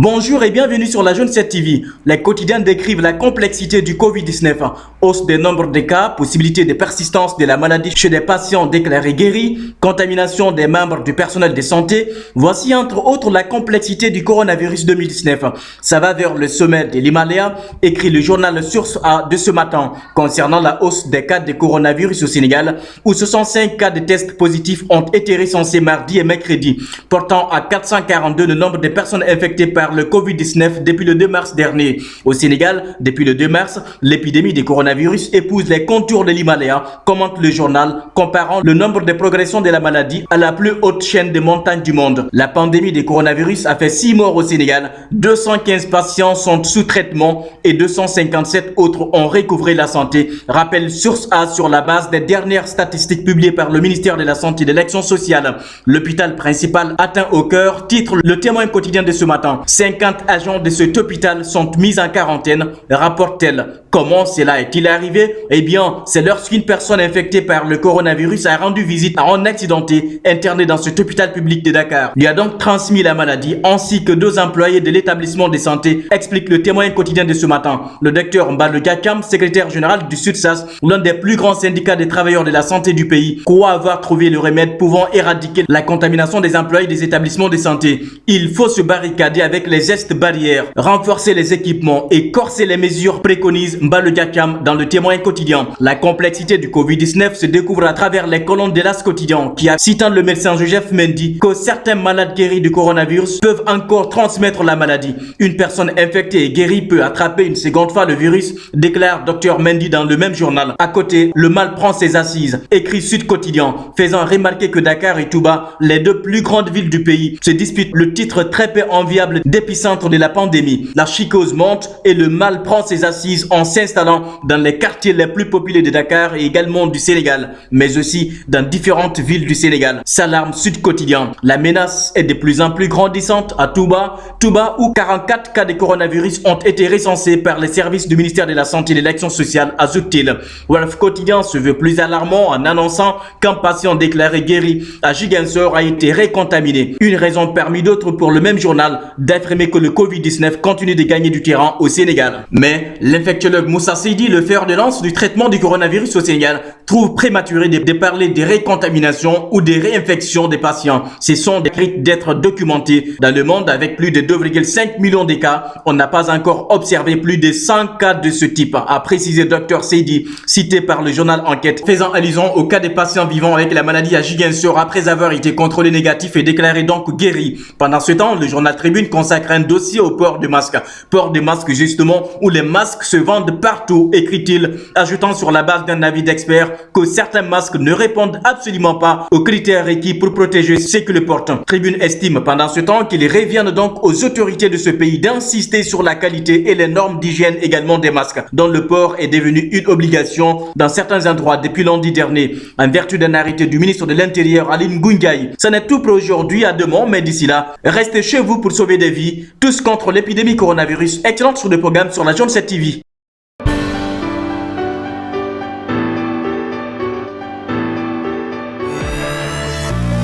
Bonjour et bienvenue sur la Jaune 7 TV. Les quotidiens décrivent la complexité du Covid-19. Hausse des nombres de cas, possibilité de persistance de la maladie chez des patients déclarés guéris, contamination des membres du personnel de santé. Voici entre autres la complexité du coronavirus 2019. Ça va vers le sommet de l'Himalaya, écrit le journal Source A de ce matin, concernant la hausse des cas de coronavirus au Sénégal, où 65 cas de tests positifs ont été recensés mardi et mercredi, portant à 442 le nombre de personnes infectées par le Covid-19 depuis le 2 mars dernier. Au Sénégal, depuis le 2 mars, l'épidémie de coronavirus épouse les contours de l'Himalaya, commente le journal, comparant le nombre de progressions de la maladie à la plus haute chaîne de montagnes du monde. La pandémie de coronavirus a fait 6 morts au Sénégal, 215 patients sont sous traitement et 257 autres ont recouvré la santé, rappelle Source A sur la base des dernières statistiques publiées par le ministère de la Santé et de l'Action sociale. L'hôpital principal atteint au cœur, titre le Témoin quotidien de ce matin. 50 agents de cet hôpital sont mis en quarantaine, rapporte-t-elle. Comment cela est-il arrivé? Eh bien, c'est lorsqu'une personne infectée par le coronavirus a rendu visite à un accidenté interné dans cet hôpital public de Dakar. Il a donc transmis la maladie ainsi que 2 employés de l'établissement de santé, explique le Témoin quotidien de ce matin. Le docteur Mbalou Gakam, secrétaire général du SUTSAS, l'un des plus grands syndicats des travailleurs de la santé du pays, croit avoir trouvé le remède pouvant éradiquer la contamination des employés des établissements de santé. Il faut se barricader avec les gestes barrières, renforcer les équipements et corser les mesures, préconise Mbalou Gakam dans le Témoin quotidien. La complexité du Covid-19 se découvre à travers les colonnes de l'As quotidien qui a, citant le médecin Joseph Mendy, que certains malades guéris du coronavirus peuvent encore transmettre la maladie. Une personne infectée et guérie peut attraper une seconde fois le virus, déclare Dr Mendy dans le même journal. À côté, le mal prend ses assises, écrit Sud Quotidien, faisant remarquer que Dakar et Touba, les 2 plus grandes villes du pays, se disputent le titre très peu enviable d'épicentre de la pandémie. La psychose monte et le mal prend ses assises en s'installant dans les quartiers les plus populaires de Dakar et également du Sénégal, mais aussi dans différentes villes du Sénégal. S'alarme Sud Quotidien. La menace est de plus en plus grandissante à Touba où 44 cas de coronavirus ont été recensés par les services du ministère de la Santé et de l'Action sociale, ajoute-t-il. Wolf Quotidien se veut plus alarmant en annonçant qu'un patient déclaré guéri à Ziguinchor a été récontaminé. Une raison parmi d'autres pour le même journal d'affirmer que le Covid-19 continue de gagner du terrain au Sénégal. Mais l'infectiologue Moussa Seydi, le fer de lance du traitement du coronavirus au Sénégal, trouve prématuré de parler des récontaminations ou des réinfections des patients. Ce sont des risques d'être documentés. Dans le monde, avec plus de 2,5 millions de cas, on n'a pas encore observé plus de 100 cas de ce type, a précisé Dr Seydi, cité par le journal Enquête, faisant allusion au cas des patients vivant avec la maladie à Ziguinchor après avoir été contrôlés négatifs et déclarés donc guéris. Pendant ce temps, le journal Tribune consacre un dossier au port de masques. Port de masques justement où les masques se vendent partout, écrit-il, ajoutant sur la base d'un avis d'experts que certains masques ne répondent absolument pas aux critères requis pour protéger ceux qui le portent. Tribune estime pendant ce temps qu'il revient donc aux autorités de ce pays d'insister sur la qualité et les normes d'hygiène également des masques, dont le port est devenu une obligation dans certains endroits depuis lundi dernier, en vertu d'un arrêté du ministre de l'Intérieur Aline Ngouille. Ça n'est tout pour aujourd'hui, à demain, mais d'ici là, restez chez vous pour sauver des vies, tous contre l'épidémie coronavirus. Excellente sur le programme sur la Jaune 7 TV.